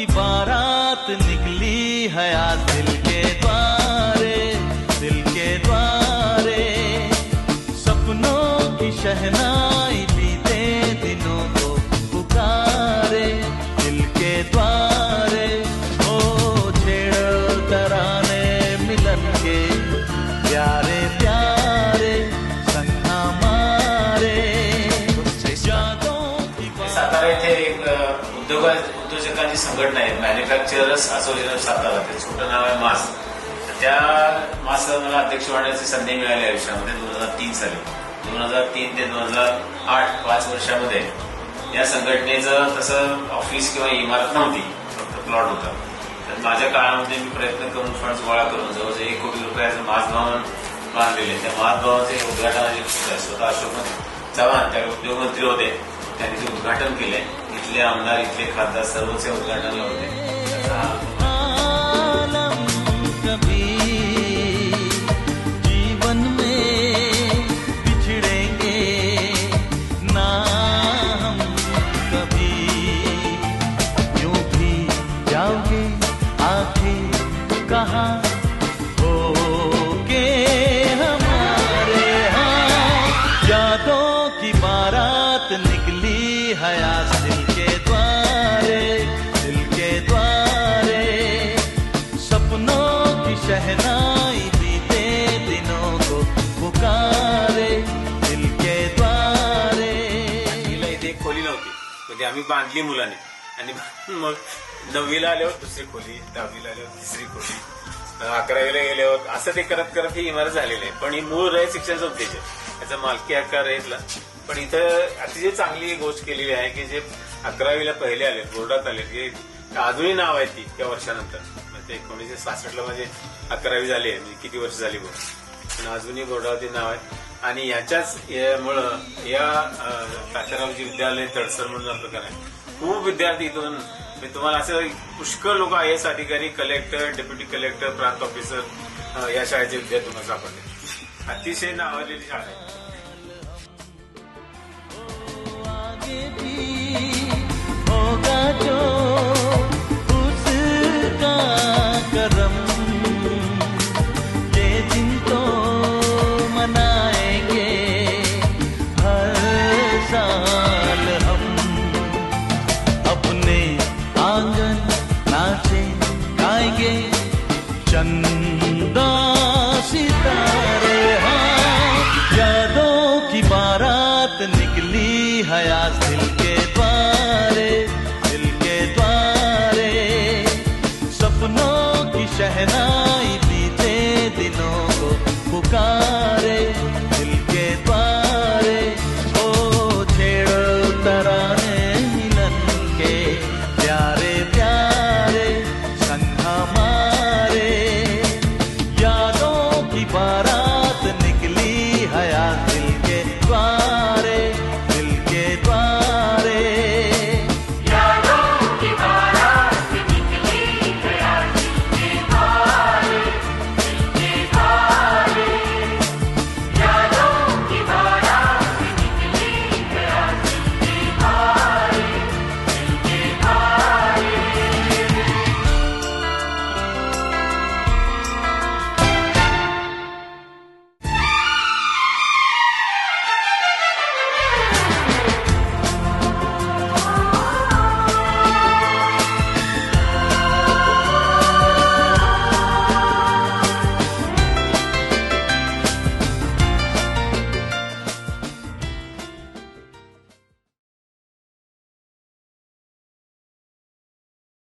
की बारात निकली है आज दिल के द्वारे, दिल के द्वारे। सपनों की शहनाई बीते दिनों को पुकारे दिल के द्वारे। ओ छेड़ो तराने मिलन के प्यारे प्यारे संग हमारे। सातारा येथे एक उद्योजकांची संघटना आहे, मॅन्युफॅक्चरर्स असोसिएशन ऑफ सातारा. ते छोटं नाव आहे मास. त्या मासला मला अध्यक्ष होण्याची संधी मिळाली आयुष्यामध्ये 2003 साली. 2003 ते 2008 5 वर्षामध्ये या संघटनेचं तसं ऑफिस किंवा इमारत नव्हती, फक्त प्लॉट होता. तर माझ्या काळामध्ये मी प्रयत्न करून फंड्स गोळा करून जवळजवळ 1 कोटी रुपयाचं महाभवन बांधलेले. त्या महाभवनाचे उद्घाटनाचे स्वतः अशोक चव्हाण त्या उद्योगमंत्री होते, त्यांनी ते उद्घाटन केले. इथले आमदार, इथले खासदार सर्वच या उद्घाटनाला होते. जीवन में बिछड़ेंगे ना हम कभी, यूं भी जाओगे आखिर कहाँ होगे हमारे। हाँ, यादों की बारात निकली है आज दिल के द्वारे, दिल के द्वारे। सपनों की शहनाई बीते दिनों को पुकारे दिल के द्वारे। तिला इथे एक खोली नव्हती, म्हणजे आम्ही बांधली मुलाने. आणि मग 9वीला आल्यावर दुसरी खोली, 10वीला आल्यावर तिसरी खोली, 11वीला गेल्यावर असं ते करत करत ही इमारत झालेली आहे. पण ही मूळ रयत शिक्षण संस्थेचे, याचा मालकी हक्क रयतला. पण इथं अतिशय चांगली गोष्ट केलेली आहे की जे 11वीला पहिले आले, बोर्डात आले, जे अजूनही नाव आहे ती त्या वर्षानंतर. म्हणजे 1966ला माझे 11वी झाली आहे, म्हणजे किती वर्ष झाली बोर्ड, पण अजूनही बोर्डावरती नाव आहे. आणि ह्याच्याच मुळे या तात्यारावजी विद्यालय तडसर म्हणून प्रकार आहे. खूप विद्यार्थी इथून, तुम्हाला असं पुष्कळ लोक IAS अधिकारी, कलेक्टर, डेप्युटी कलेक्टर, प्रांत ऑफिसर या शाळेचे विद्यार्थी तुम्हाला सापडले. अतिशय नावाजलेली शाळा आहे. होगा जो उसका करम, ये दिन तो मनाएंगे हर साल हम। अपने आंगन नाचे गाएंगे चंदा सितारे। हाँ, यादों की बारात निकली है आज दिल